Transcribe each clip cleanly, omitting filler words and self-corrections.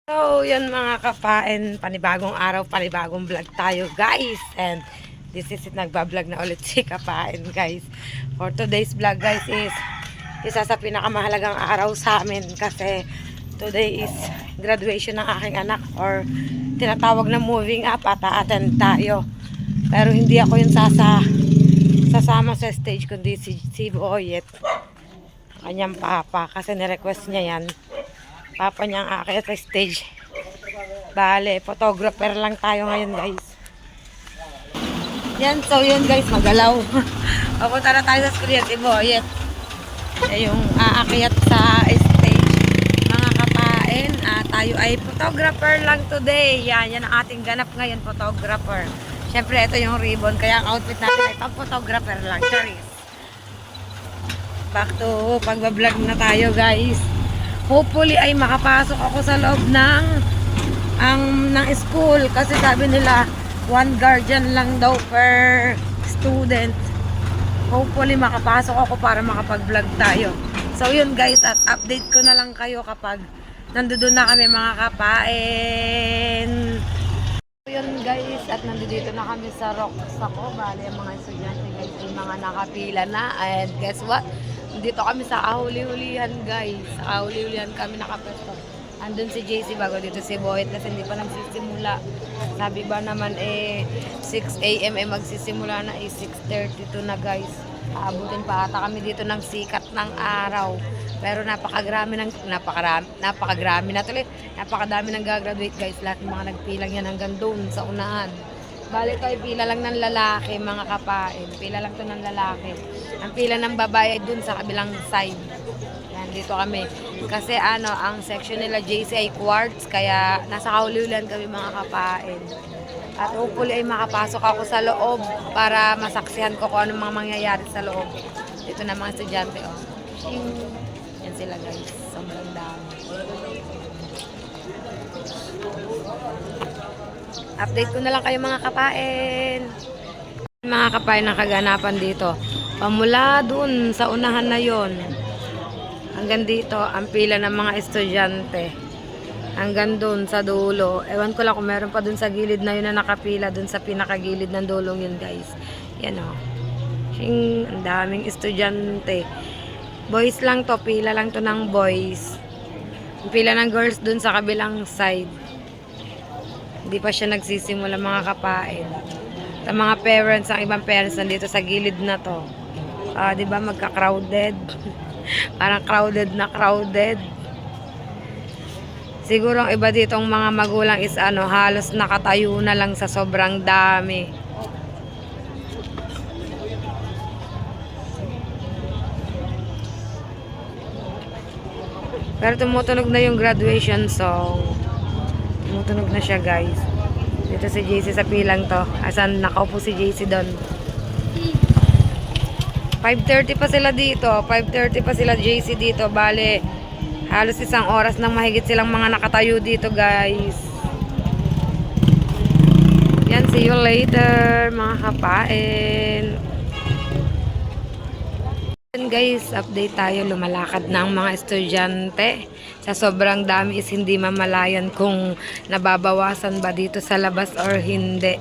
So, yun mga kapain, panibagong araw, panibagong vlog tayo guys. And this is it, nagbablog na ulit si kapain guys. For today's vlog guys is isa sa pinakamahalagang araw sa amin kasi today is graduation ng aking anak or tinatawag na moving up at a-attend tayo. Pero hindi ako yung sasama sa stage kundi si Boyet, kanyang papa, kasi nirequest niya yan. Papa niya ang aakyat sa stage. Bale, photographer lang tayo ngayon guys. Yan, so yun guys, magalaw. Papunta na tayo sa screen, si Boyet. Yung aakyat sa stage. Mga kapain, tayo ay photographer lang today. Yan ang ating ganap ngayon, photographer. Siyempre, ito yung ribbon, kaya ang outfit natin ay photographer lang. Charis. Back to pagbablog na tayo guys. Hopefully ay makapasok ako sa loob ng school kasi sabi nila one guardian lang daw per student. Hopefully makapasok ako para makapag-vlog tayo. So yun guys, at update ko na lang kayo kapag nandoon na kami mga kapain. So yun guys, at nandito na kami sa Rocks ako. Bali ang mga estudyante guys ay mga nakapila na. And guess what? Dito kami sa ahuli-hulihan guys. Sa ahuli-hulihan kami nakapwesto. Andun si JC bago dito si Boyet kasi hindi pa nagsisimula. Sabi ba naman 6 AM magsisimula na 6:32 na guys. Aabutin pa ata kami dito ng sikat ng araw. Pero napakadami ng gagraduate guys. Lahat ng mga nagpilang yan hanggang doon sa unahan. Bali ito ay pila lang ng lalaki mga kapain. Pila lang to ng lalaki. Ang pila ng babae ay dun sa kabilang side. Yan, dito kami. Kasi ang section nila JC ay quartz. Kaya nasa kahululan kami mga kapain. At hopefully ay makapasok ako sa loob para masaksihan ko kung anong mga mangyayari sa loob. Dito na mga estudyante. Oh. Yan sila guys. Sobrang dami. Update ko na lang kayo mga kapain. Mga kapain ng kaganapan dito. Pamula dun sa unahan na yon hanggang dito ang pila ng mga estudyante. Hanggang dun sa dulo. Ewan ko lang kung meron pa dun sa gilid na yun na nakapila. Dun sa pinakagilid ng dulong yun guys. Yan o. Ang daming estudyante. Boys lang to. Pila lang to ng boys. Pila ng girls dun sa kabilang side. Hindi pa siya nagsisimula mga kapain. Sa mga parents, ang ibang parents nandito sa gilid na to. Di ba magka-crowded? Parang crowded na crowded. Siguro ang iba ditong mga magulang is halos nakatayo na lang sa sobrang dami. Pero tumutunog na yung graduation song. Tumutunog na siya guys. Dito si JC sa pilang to. Asan nakaupo si JC doon. 5:30 pa sila dito. 5:30 pa sila JC dito. Bale, halos isang oras nang mahigit silang mga nakatayo dito guys. Yan, see you later mga kapain. Guys, update tayo. Lumalakad na ang mga estudyante. Sa sobrang dami is hindi mamalayan kung nababawasan ba dito sa labas or hindi.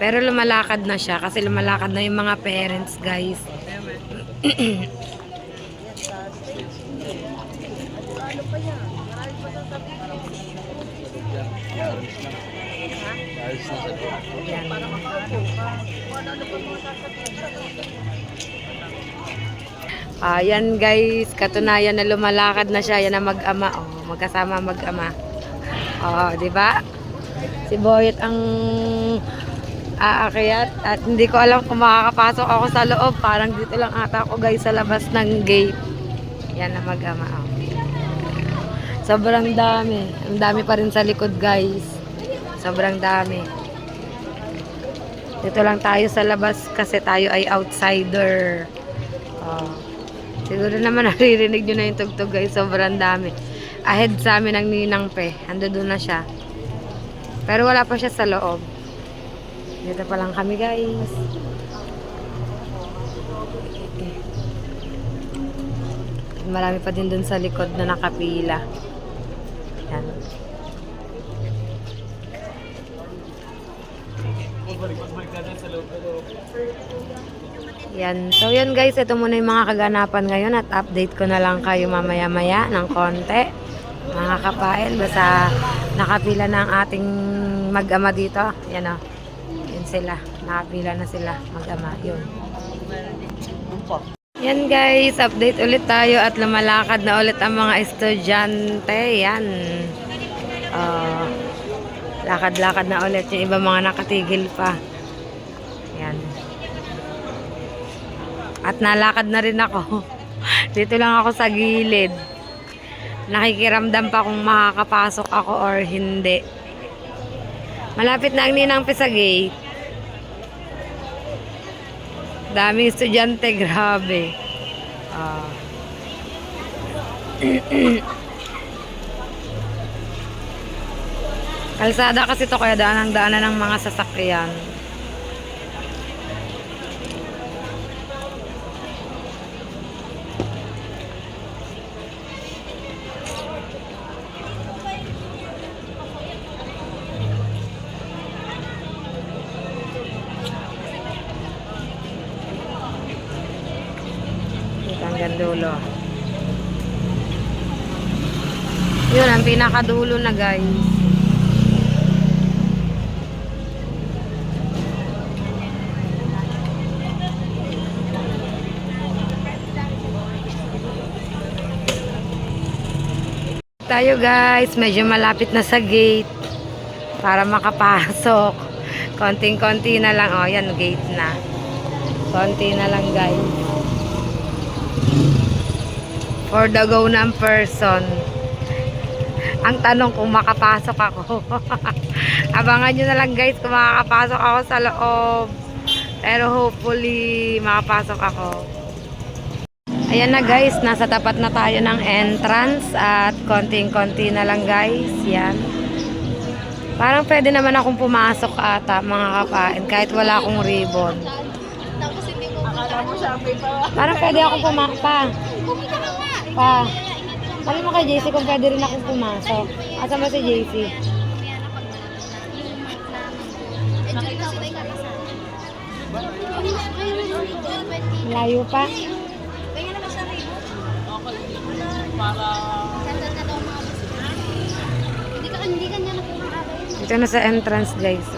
Pero lumalakad na siya kasi lumalakad na yung mga parents guys. Ayan guys, katunayan na lumalakad na siya. Yan ang mag-ama. Magkasama mag-ama. Di ba? Si Boyet ang aakyat at hindi ko alam kung makakapasok ako sa loob. Parang dito lang ata ako guys sa labas ng gate. Yan ang mag-ama. Sobrang dami. Ang dami pa rin sa likod guys. Sobrang dami. Dito lang tayo sa labas kasi tayo ay outsider. Siguro naman naririnig nyo na yung tugtog guys. Sobrang dami. Ahead sa amin ang ninang pe. Ando doon na siya. Pero wala pa siya sa loob. Dito pa lang kami guys. Marami pa din doon sa likod na nakapila. Yan. Yan. So yun guys, ito muna yung mga kaganapan ngayon at update ko na lang kayo mamaya-maya ng konti. Mga kapain, basta nakapila na ang ating mag-ama dito. Yan o. Yun sila. Nakapila na sila mag-ama. Yun. Yan guys, update ulit tayo at lumalakad na ulit ang mga estudyante. Yan. Lakad-lakad na ulit. Yung iba mga nakatigil pa. Yan. At nalakad na rin ako. Dito lang ako sa gilid. Nakikiramdam pa kung makakapasok ako or hindi. Malapit na ang ninang sa gate. Daming estudyante, grabe. Kalsada kasi to kaya daanan ng mga sasakyan. Hanggang dulo. Yun ang pinakadulo na guys. Tayo guys, medyo malapit na sa gate para makapasok. Konting-konti na lang. Oh, yan, gate na. Konti na lang guys. For the go ng person. Ang tanong kung makapasok ako. Abangan nyo na lang guys kung makakapasok ako sa loob. Pero hopefully makapasok ako. Ayan na guys, nasa tapat na tayo ng entrance at konting-konti na lang guys. Yan. Parang pwede naman akong pumasok ata mga kapain kahit wala akong ribbon. Parang pwede akong pumasok pa. Sabi mo kay JC kung pwede rin akong pumasok. Asa mo si JC? Layo pa. Ito na sa entrance guys.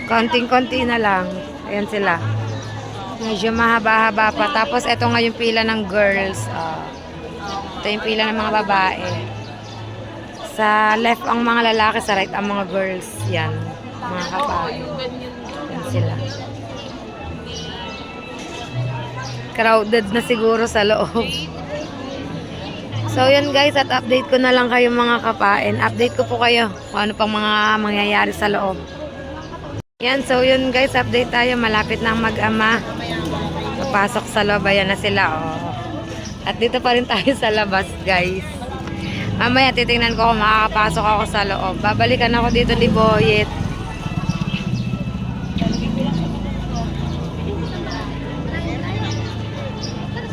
Konting-konti na lang. Ayan sila. Medyo mahaba-haba pa. Tapos ito nga yung pila ng girls. Ito yung pila ng mga babae. Sa left ang mga lalaki, sa right ang mga girls. Yan. Mga kapain. Yan sila. Crowded na siguro sa loob. So yun guys, at update ko na lang kayo mga kapain. Update ko po kayo kung ano pang mga mangyayari sa loob. Yan, so yun guys, update tayo. Malapit na ang mag-ama. Papasok sa loob, ayan na sila. Oh. At dito pa rin tayo sa labas guys. Mamaya titingnan ko kung makakapasok ako sa loob. Babalikan ako dito ni Boyet.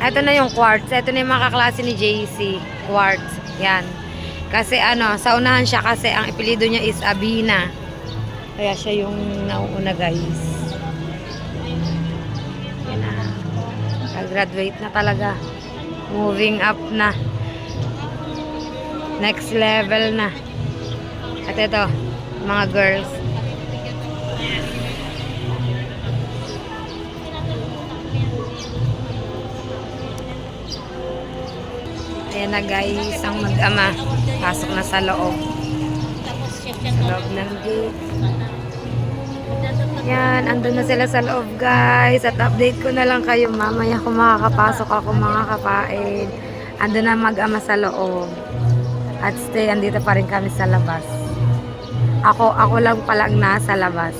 Ito na yung quartz. Ito na yung mga kaklase ni JC. Quartz. Yan. Kasi ano, sa unahan siya kasi ang apelyido niya is Abina. Kaya siya yung nauuna guys. Yan na. Graduate na talaga. Moving up na. Next level na. At ito, mga girls. Ayan na guys, ang mag-ama. Pasok na sa loob. Sa loob ng gate. Yan, andun na sila sa loob guys. At update ko na lang kayo mamaya kung makakapasok ako mga kapain. Andun na mag-ama sa loob. At stay, andito pa rin kami sa labas. Ako lang palang nasa labas.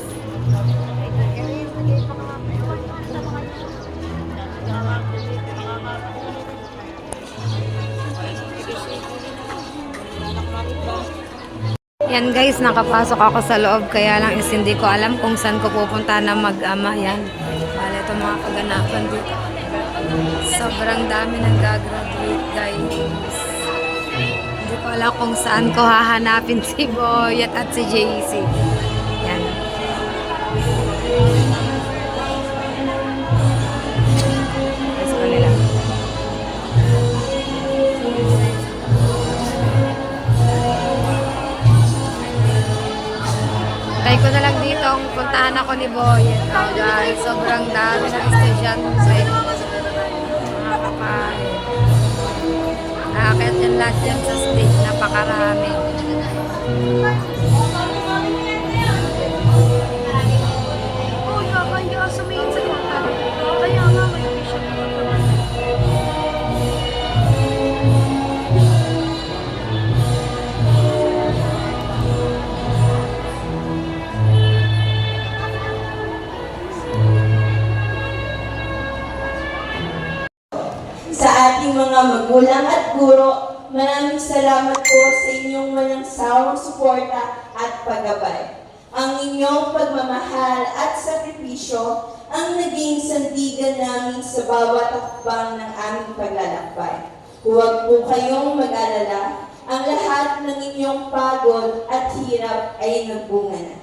Yan guys, nakapasok ako sa loob kaya lang is hindi ko alam kung saan ko pupunta na mag-ama. Yan. Bale, ito mga kaganapan dito. Sobrang dami nang gagraduate guys. Hindi ko wala kung saan ko hahanapin si Boyet at si JC. Yan. Let's go nila. Try ko na lang dito ang puntahan ako ni Boyet. Oh, guys, sobrang dami ng estudyante. Mga kapain. Nakakit yan lahat yan sa stage. Napakarami. Sa ating mga magulang at guro, maraming salamat po sa inyong walang sawang suporta at paggabay. Ang inyong pagmamahal at sakripisyo ang naging sandigan namin sa bawat hakbang ng aming paglalakbay. Huwag po kayong mag-alala, ang lahat ng inyong pagod at hirap ay nagbunga na.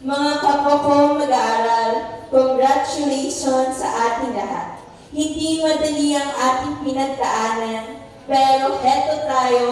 Mga kapwa ko mag-aaral, congratulations sa ating lahat. Hindi madali ang ating pinagdaanan, pero heto tayo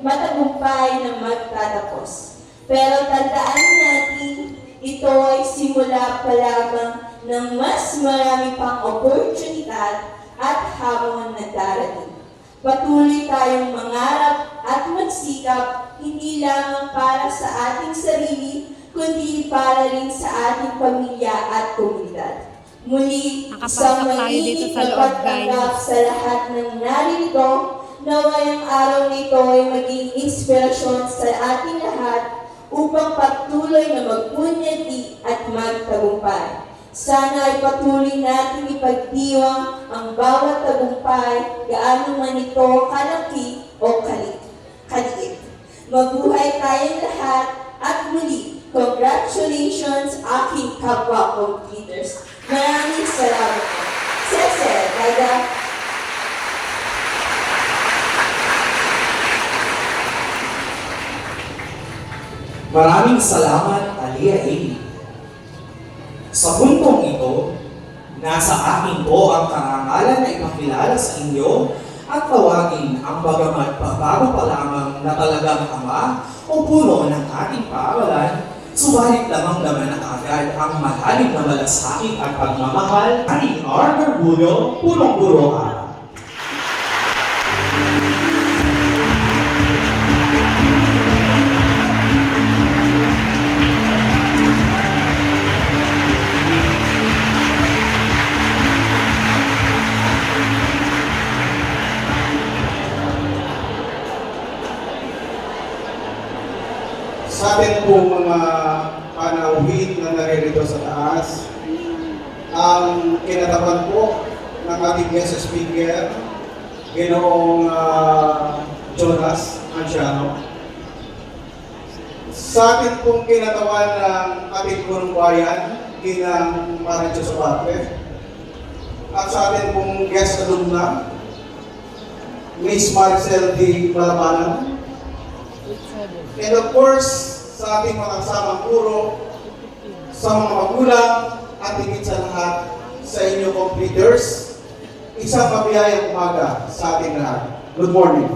matagumpay na magtatapos. Pero tandaan natin, ito ay simula pa lamang ng mas marami pang oportunidad at hamon na darating. Patuloy tayong mangarap at magsikap, hindi lamang para sa ating sarili, kundi para rin sa ating pamilya at komunidad. Muli, isang mainit na pagtanggap sa lahat ng naririto, naway ang araw nito ay maging inspirasyon sa ating lahat upang patuloy na magpunyagi at magtagumpay. Sana ay patuloy natin ipagdiwang ang bawat tagumpay, gaano man ito kalaki o kaliit. Mabuhay tayong lahat at muli, congratulations aking kapwa computers. Maraming salamat po. Sese, Daga. Maraming salamat, Alia Amy. Sa puntong ito, nasa akin po ang karangalan na ipakilala sa inyo at tawagin ang bagamat bago pa lamang na talagang ama o puno ng ating paaralan, subalit lamang-laman na agad ang malalim na malasakit at pagmamahal ni R. Garbulo, punong-puro araw. Sa atin po mga panauhin na naririto sa taas, ang kinatapan po ng ating guest speaker, Ginoong Jonas Anciano. Sa atin pong kinatawan ng ating punong bayan, Ginang Marancho Sabate. At sa atin pong guest alumna, Miss Maricel D. Malabanan. And of course, sa ating mga kasamang guro, sa mga magulang, at higit sa lahat, sa inyong completers, isang mabiyayang umaga sa ating lahat. Good morning.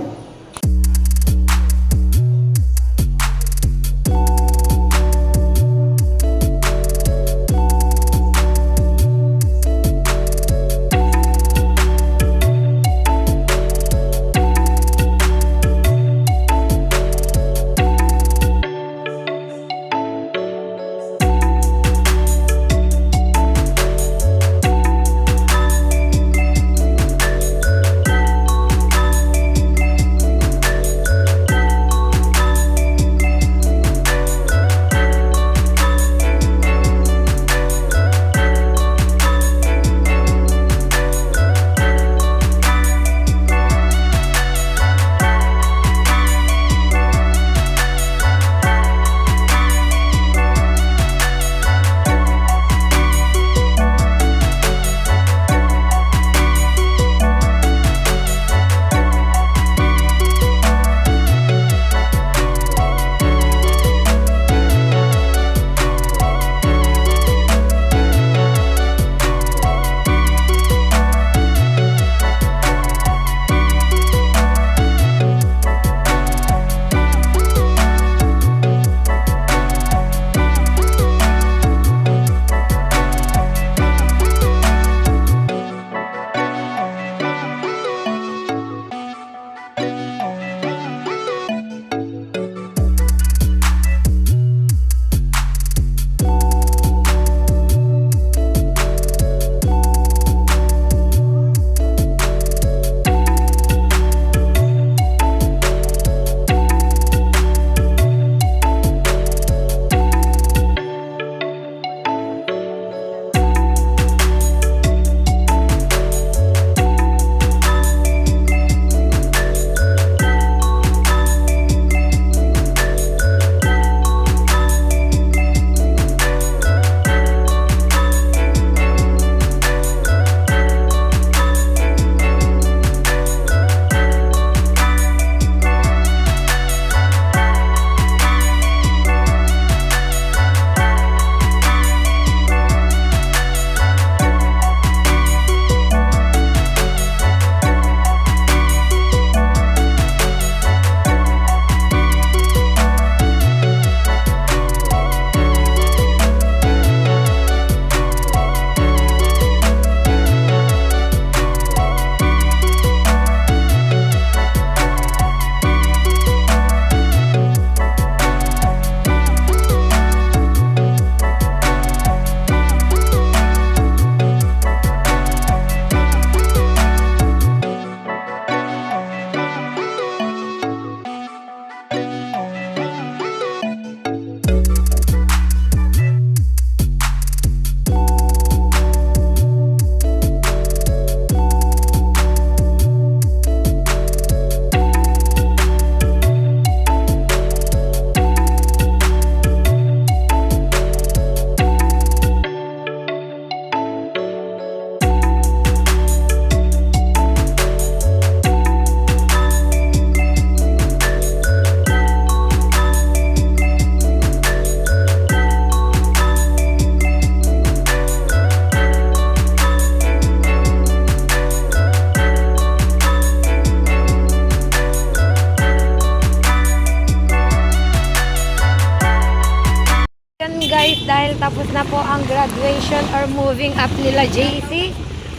dahil tapos na po ang graduation or moving up nila JC,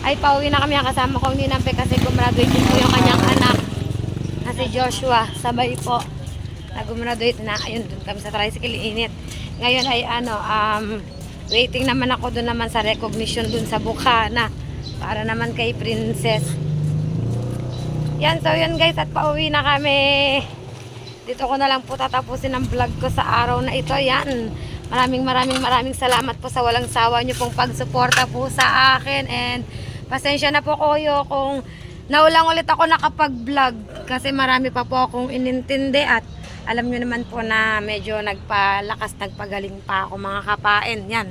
ay pauwi na kami. Ang kasama ko ni Nampe kasi gumraduate din po yung kanyang anak na si Joshua. Sabay po na gumraduate na. Ayun, dun kami sa tricycle, init. Ngayon ay waiting naman ako dun naman sa recognition dun sa Bukana para naman kay Princess. Yan, so yun guys, at pauwi na kami. Dito ko na lang po tatapusin ang vlog ko sa araw na ito. Yan, maraming salamat po sa walang sawa nyo pong pagsuporta po sa akin. And pasensya na po kayo kung naulang ulit ako nakapag-vlog kasi marami pa po akong inintindi at alam nyo naman po na medyo nagpagaling pa ako mga kapain. Yan.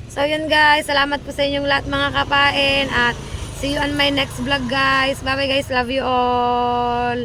So yun guys, salamat po sa inyong lahat mga kapain at see you on my next vlog guys. Bye bye guys, love you all.